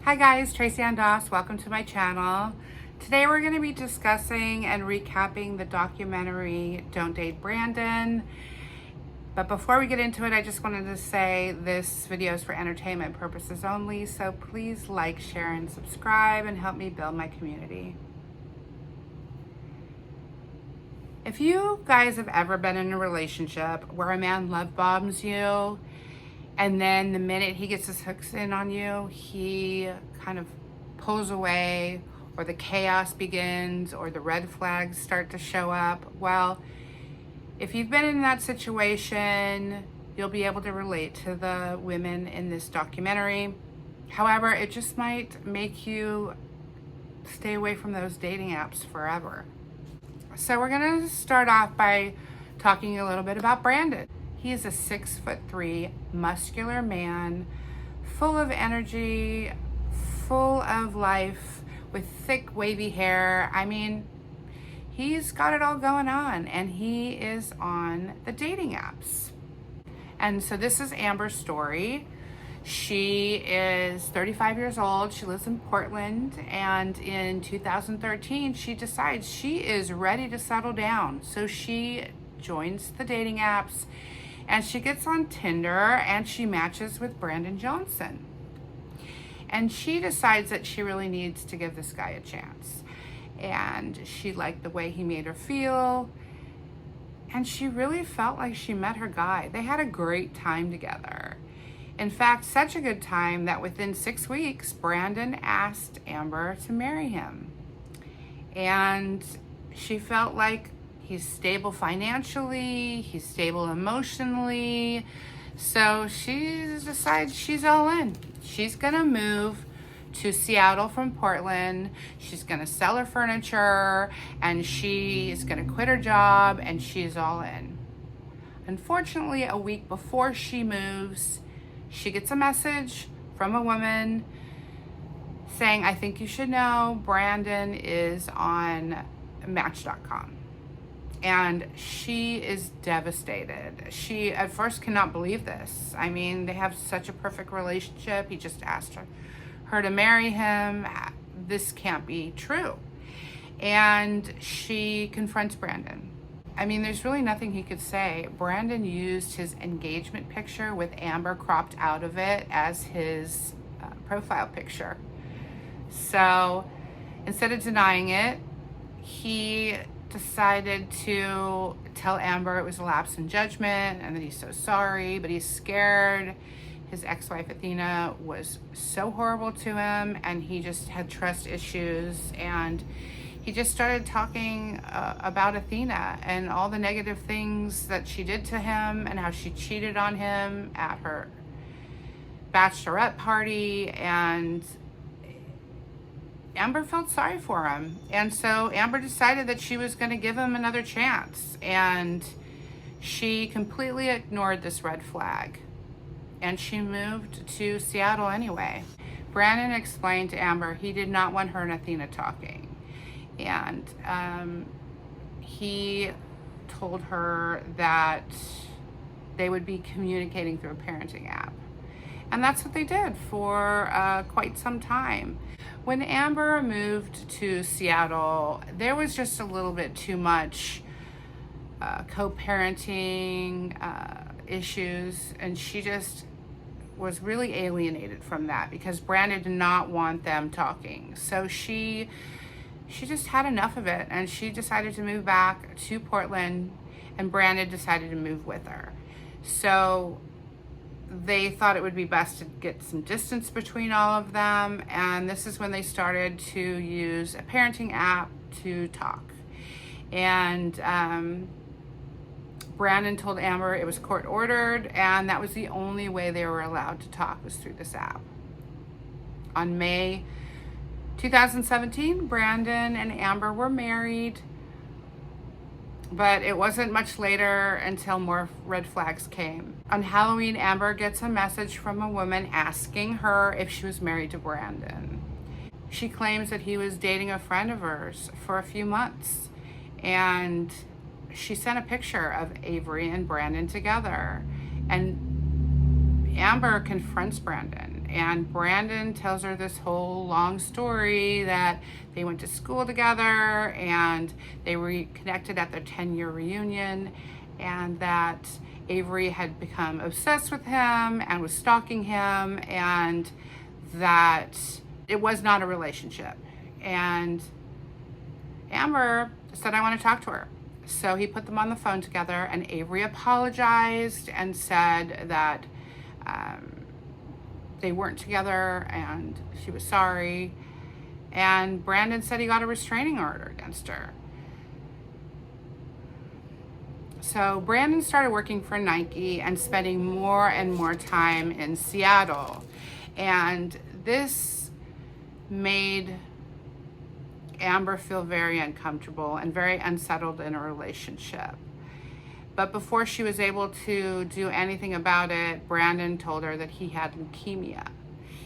Hi guys, Tracy and Doss. Welcome to my channel. Today we're going to be discussing and recapping the documentary Don't Date Brandon. But before we get into it, I just wanted to say this video is for entertainment purposes only, so please like, share, and subscribe and help me build my community. If you guys have ever been in a relationship where a man love bombs you, and then the minute he gets his hooks in on you, he kind of pulls away, or the chaos begins, or the red flags start to show up. Well, if you've been in that situation, you'll be able to relate to the women in this documentary. However, it just might make you stay away from those dating apps forever. So we're gonna start off by talking a little bit about Brandon. He is a 6'3" muscular man, full of energy, full of life, with thick wavy hair. I mean, he's got it all going on, and he is on the dating apps. And so this is Amber's story. She is 35 years old. She lives in Portland, and in 2013, she decides she is ready to settle down. So she joins the dating apps, and she gets on Tinder, and she matches with Brandon Johnson. And she decides that she really needs to give this guy a chance. And she liked the way he made her feel. And she really felt like she met her guy. They had a great time together. In fact, such a good time that within 6 weeks, Brandon asked Amber to marry him. And she felt like he's stable financially, he's stable emotionally. So she decides she's all in. She's gonna move to Seattle from Portland. She's gonna sell her furniture, and she's gonna quit her job, and she's all in. Unfortunately, a week before she moves, she gets a message from a woman saying, "I think you should know Brandon is on Match.com." And she is devastated. She at first cannot believe this. I mean, they have such a perfect relationship. He just asked her to marry him. This can't be true. And she confronts Brandon. I mean, there's really nothing he could say. Brandon used his engagement picture with Amber cropped out of it as his profile picture. So instead of denying it, he decided to tell Amber it was a lapse in judgment and that he's so sorry, but he's scared. His ex-wife Athena was so horrible to him, and he just had trust issues, and he just started talking about Athena and all the negative things that she did to him and how she cheated on him at her bachelorette party. And Amber felt sorry for him, and so Amber decided that she was going to give him another chance, and she completely ignored this red flag, and she moved to Seattle anyway. Brandon explained to Amber he did not want her and Athena talking, and he told her that they would be communicating through a parenting app, and that's what they did for quite some time. When Amber moved to Seattle, there was just a little bit too much co-parenting issues, and she just was really alienated from that because Brandon did not want them talking. So she just had enough of it, and she decided to move back to Portland, and Brandon decided to move with her. So they thought it would be best to get some distance between all of them, and this is when they started to use a parenting app to talk. And Brandon told Amber it was court ordered, and that was the only way they were allowed to talk, was through this app. On May 2017, Brandon and Amber were married, but it wasn't much later until more red flags came. On Halloween, Amber gets a message from a woman asking her if she was married to Brandon. She claims that he was dating a friend of hers for a few months, and she sent a picture of Avery and Brandon together. And Amber confronts Brandon And Brandon tells her this whole long story that they went to school together and they reconnected at their 10-year reunion, and that Avery had become obsessed with him and was stalking him, and that it was not a relationship. And Amber said, I want to talk to her. So he put them on the phone together, and Avery apologized and said that they weren't together and she was sorry. And Brandon said he got a restraining order against her. So Brandon started working for Nike and spending more and more time in Seattle. And this made Amber feel very uncomfortable and very unsettled in a relationship. But before she was able to do anything about it, Brandon told her that he had leukemia.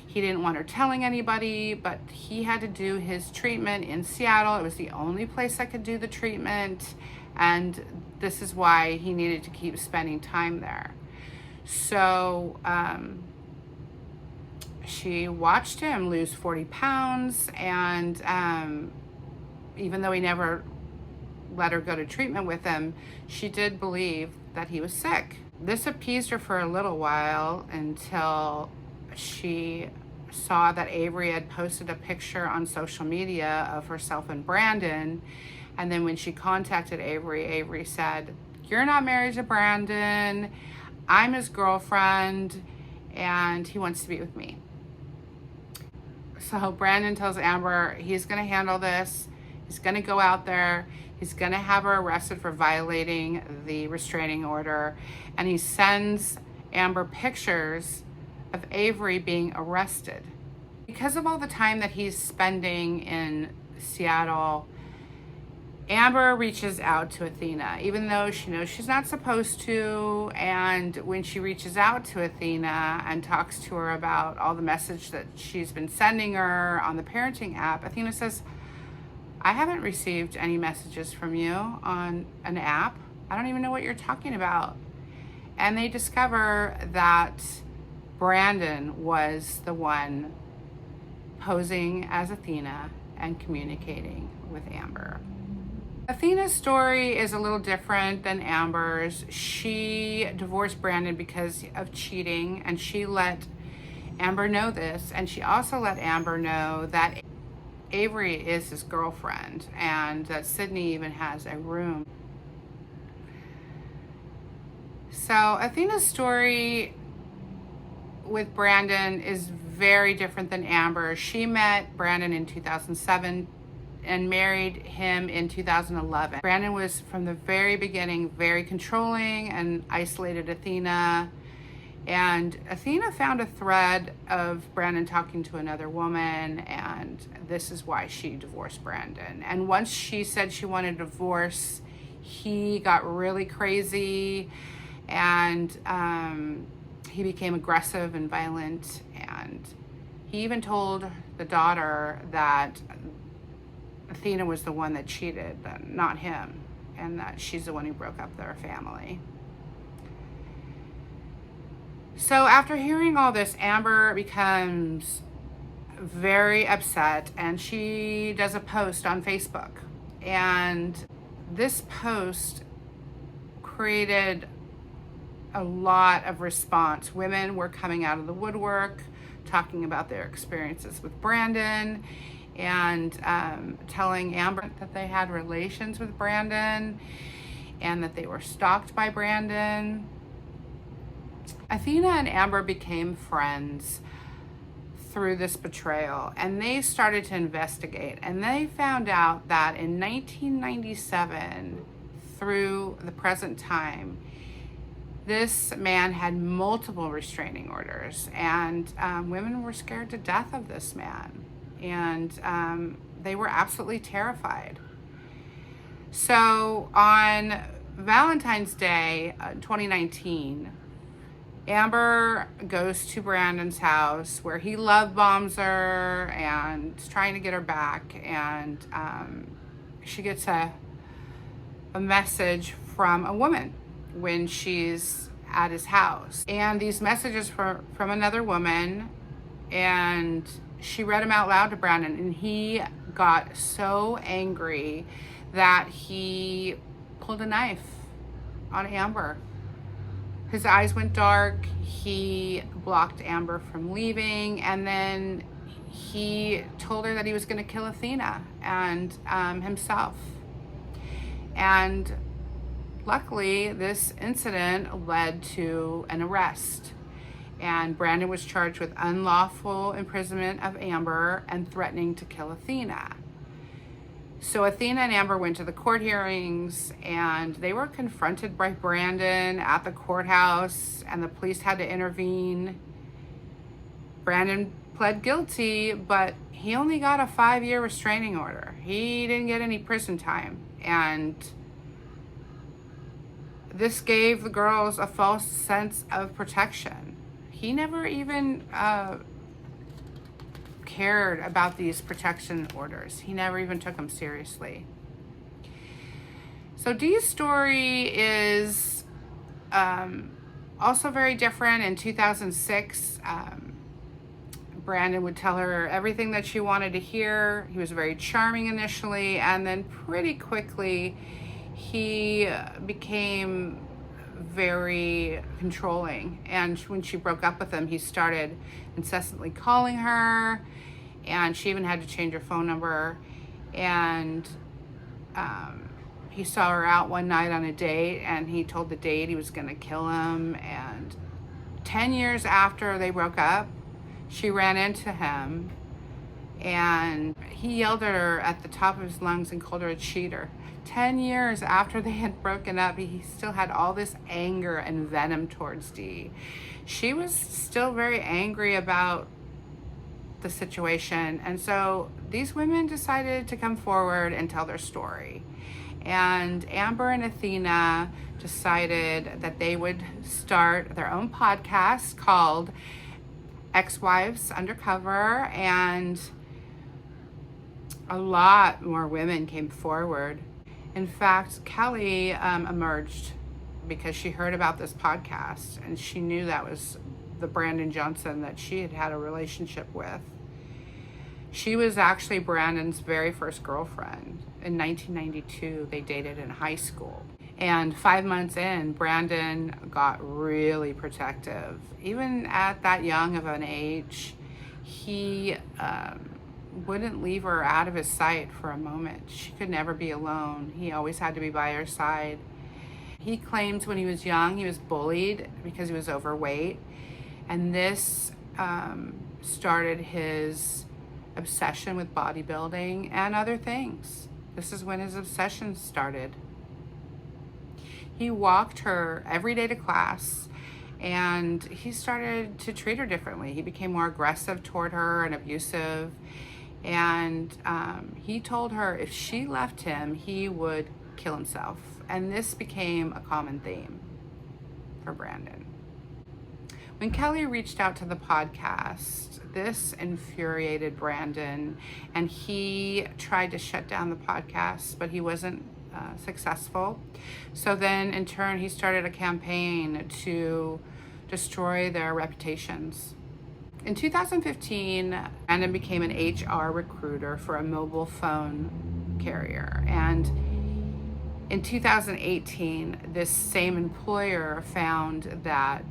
He didn't want her telling anybody, but he had to do his treatment in Seattle. It was the only place that could do the treatment, and this is why he needed to keep spending time there. So she watched him lose 40 pounds, and even though he never let her go to treatment with him, she did believe that he was sick. This appeased her for a little while until she saw that Avery had posted a picture on social media of herself and Brandon. And then when she contacted Avery, Avery said, "You're not married to Brandon. I'm his girlfriend, and he wants to be with me." So Brandon tells Amber he's going to handle this. He's going to go out there. He's going to have her arrested for violating the restraining order. And he sends Amber pictures of Avery being arrested. Because of all the time that he's spending in Seattle, Amber reaches out to Athena, even though she knows she's not supposed to. And when she reaches out to Athena and talks to her about all the message that she's been sending her on the parenting app, Athena says, "I haven't received any messages from you on an app. I don't even know what you're talking about." And they discover that Brandon was the one posing as Athena and communicating with Amber. Athena's story is a little different than Amber's. She divorced Brandon because of cheating, and she let Amber know this, and she also let Amber know that Avery is his girlfriend and that Sydney even has a room. So Athena's story with Brandon is very different than Amber. She met Brandon in 2007 and married him in 2011. Brandon was from the very beginning very controlling and isolated Athena. And Athena found a thread of Brandon talking to another woman, and this is why she divorced Brandon. And once she said she wanted a divorce, he got really crazy, and he became aggressive and violent. And he even told the daughter that Athena was the one that cheated, not him, and that she's the one who broke up their family. So after hearing all this, Amber becomes very upset, and she does a post on Facebook. And this post created a lot of response. Women were coming out of the woodwork, talking about their experiences with Brandon, and telling Amber that they had relations with Brandon and that they were stalked by Brandon. Athena and Amber became friends through this betrayal, and they started to investigate, and they found out that in 1997 through the present time, this man had multiple restraining orders, and women were scared to death of this man, and they were absolutely terrified. So on Valentine's Day 2019, Amber goes to Brandon's house where he love bombs her and is trying to get her back, and she gets a message from a woman when she's at his house. And these messages from another woman and she read them out loud to Brandon, and he got so angry that he pulled a knife on Amber. His eyes went dark. He blocked Amber from leaving, and then he told her that he was going to kill Athena and himself. And luckily, this incident led to an arrest. And Brandon was charged with unlawful imprisonment of Amber and threatening to kill Athena. So Athena and Amber went to the court hearings, and they were confronted by Brandon at the courthouse, and the police had to intervene. Brandon pled guilty, but he only got a 5-year restraining order. He didn't get any prison time. And this gave the girls a false sense of protection. He never even cared about these protection orders. He never even took them seriously. So Dee's story is also very different. In 2006, Brandon would tell her everything that she wanted to hear. He was very charming initially, and then pretty quickly he became very controlling. And when she broke up with him, he started incessantly calling her, and she even had to change her phone number. And he saw her out one night on a date, and he told the date he was going to kill him. And 10 years after they broke up, she ran into him, and he yelled at her at the top of his lungs and called her a cheater. 10 years after they had broken up, he still had all this anger and venom towards Dee. She was still very angry about the situation, and so these women decided to come forward and tell their story. And Amber and Athena decided that they would start their own podcast called Ex-Wives Undercover, and a lot more women came forward. In fact, Kelly emerged because she heard about this podcast, and she knew that was the Brandon Johnson that she had had a relationship with. She was actually Brandon's very first girlfriend. In 1992, they dated in high school. And 5 months in, Brandon got really protective. Even at that young of an age, he wouldn't leave her out of his sight for a moment. She could never be alone. He always had to be by her side. He claimed when he was young, he was bullied because he was overweight. And this started his obsession with bodybuilding and other things. This is when his obsession started. He walked her every day to class, and he started to treat her differently. He became more aggressive toward her and abusive. And he told her if she left him, he would kill himself. And this became a common theme for Brandon. When Kelly reached out to the podcast, this infuriated Brandon, and he tried to shut down the podcast, but he wasn't successful. So then in turn, he started a campaign to destroy their reputations. In 2015, Brandon became an HR recruiter for a mobile phone carrier. And in 2018, this same employer found that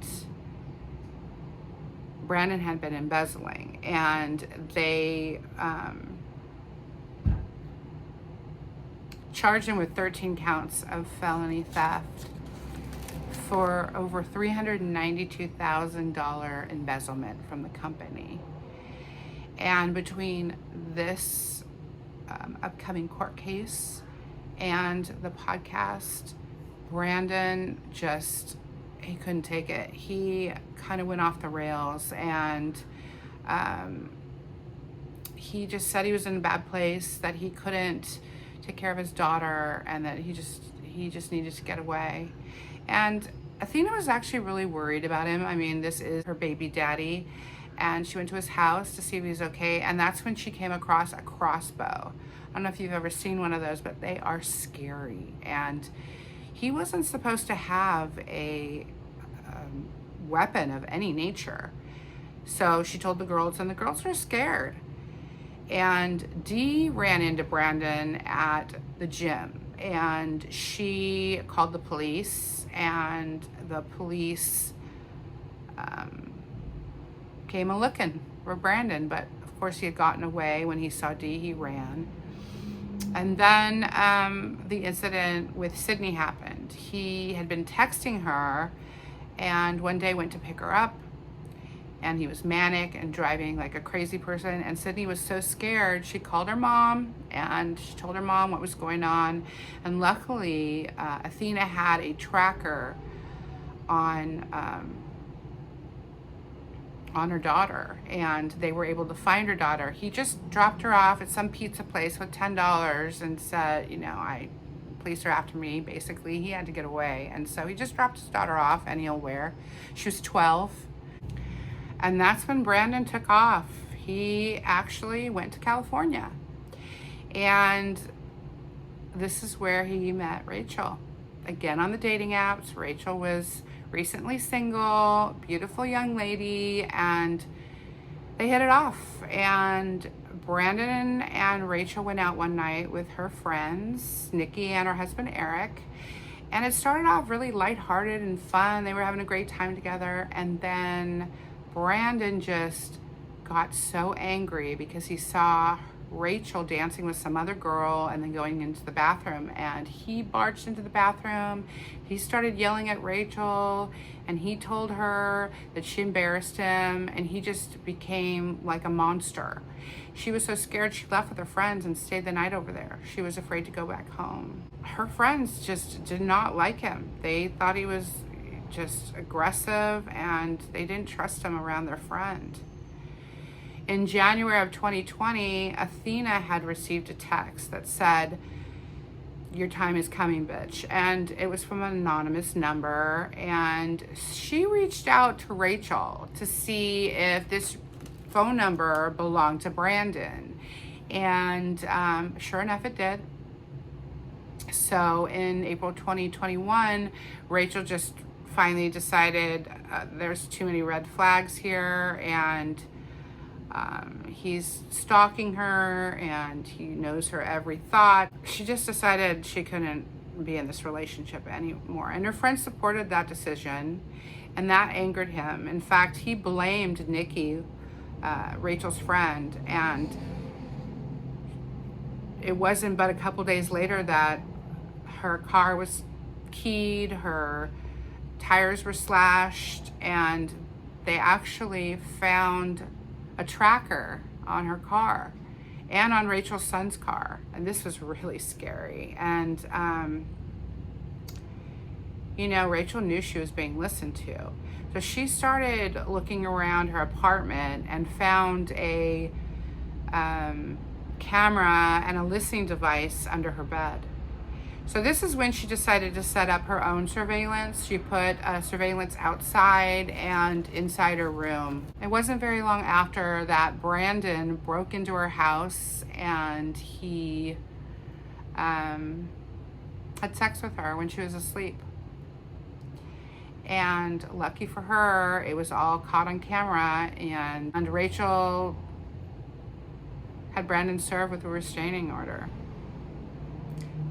Brandon had been embezzling, and they charged him with 13 counts of felony theft for over $392,000 embezzlement from the company. And between this upcoming court case and the podcast, Brandon he couldn't take it. He kind of went off the rails, and he just said he was in a bad place, that he couldn't take care of his daughter, and that he just needed to get away. And Athena was actually really worried about him. I mean, this is her baby daddy, and she went to his house to see if he was okay, and that's when she came across a crossbow. I don't know if you've ever seen one of those, but they are scary. And he wasn't supposed to have a weapon of any nature. So she told the girls, and the girls were scared. And Dee ran into Brandon at the gym, and she called the police, and the police came a looking for Brandon, but of course he had gotten away. When he saw Dee, he ran. And then the incident with Sydney happened. He had been texting her, and one day went to pick her up, and he was manic and driving like a crazy person. And Sydney was so scared, she called her mom, and she told her mom what was going on. And luckily, Athena had a tracker on her daughter, and they were able to find her daughter. He just dropped her off at some pizza place with $10 and said, police are after me. Basically, he had to get away. And so he just dropped his daughter off anywhere. She was 12. And that's when Brandon took off. He actually went to California. And this is where he met Rachel. Again, on the dating apps. Rachel was recently single, beautiful young lady, and they hit it off. And Brandon and Rachel went out one night with her friends, Nikki and her husband Eric. And it started off really lighthearted and fun. They were having a great time together. And then Brandon just got so angry because he saw Rachel dancing with some other girl and then going into the bathroom, and he barged into the bathroom. He started yelling at Rachel, and he told her that she embarrassed him, and he just became like a monster. She was so scared, she left with her friends and stayed the night over there. She was afraid to go back home. Her friends just did not like him. They thought he was just aggressive, and they didn't trust him around their friend. In January of 2020, Athena had received a text that said, "Your time is coming, bitch." And it was from an anonymous number. And she reached out to Rachel to see if this phone number belonged to Brandon. And sure enough, it did. So in April 2021, Rachel just finally decided there's too many red flags here, and he's stalking her, and he knows her every thought. She just decided she couldn't be in this relationship anymore. And her friends supported that decision, and that angered him. In fact, he blamed Nikki, Rachel's friend, and it wasn't but a couple days later that her car was keyed, her tires were slashed, and they actually found a tracker on her car and on Rachel's son's car. And this was really scary. And, Rachel knew she was being listened to. So she started looking around her apartment and found a camera and a listening device under her bed. So this is when she decided to set up her own surveillance. She put surveillance outside and inside her room. It wasn't very long after that Brandon broke into her house, and he had sex with her when she was asleep. And lucky for her, it was all caught on camera, and Rachel had Brandon served with a restraining order.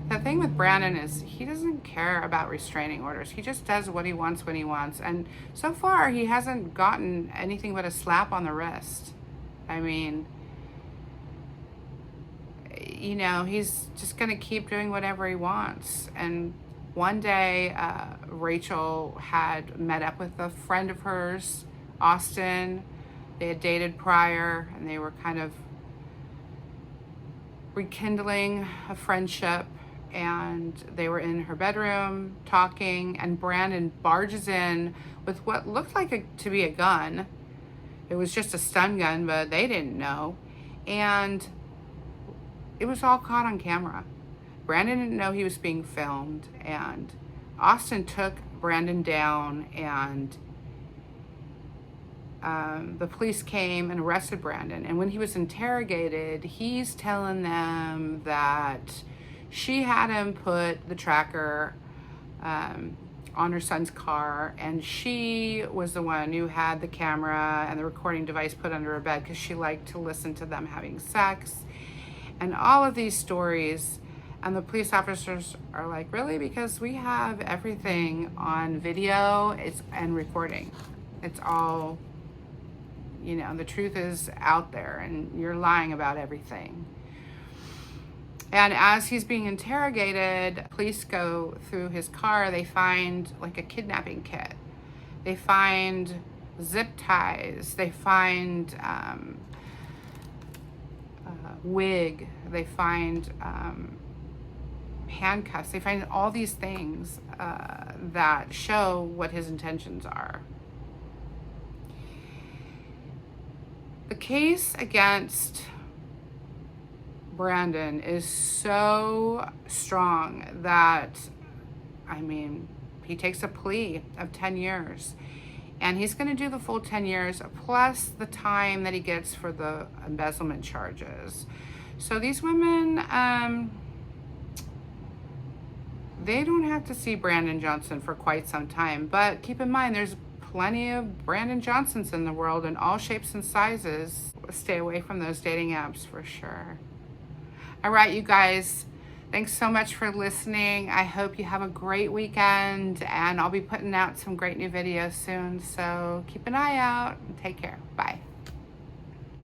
The thing with Brandon is he doesn't care about restraining orders. He just does what he wants when he wants. And so far, he hasn't gotten anything but a slap on the wrist. I mean, he's just going to keep doing whatever he wants. And one day, Rachel had met up with a friend of hers, Austin. They had dated prior, and they were kind of rekindling a friendship. And they were in her bedroom talking, and Brandon barges in with what looked like to be a gun. It was just a stun gun, but they didn't know. And it was all caught on camera. Brandon didn't know he was being filmed, and Austin took Brandon down, and the police came and arrested Brandon. And when he was interrogated, he's telling them that she had him put the tracker on her son's car, and she was the one who had the camera and the recording device put under her bed because she liked to listen to them having sex and all of these stories. And the police officers are like, really? Because we have everything on video and recording. It's all, you know, the truth is out there and you're lying about everything. And as he's being interrogated, police go through his car. They find like a kidnapping kit. They find zip ties. They find wig. They find handcuffs. They find all these things that show what his intentions are. The case against Brandon is so strong that, I mean, he takes a plea of 10 years. And he's going to do the full 10 years plus the time that he gets for the embezzlement charges. So these women, they don't have to see Brandon Johnson for quite some time. But keep in mind, there's plenty of Brandon Johnsons in the world in all shapes and sizes. Stay away from those dating apps for sure. All right, you guys, thanks so much for listening. I hope you have a great weekend, and I'll be putting out some great new videos soon. So keep an eye out and take care. Bye.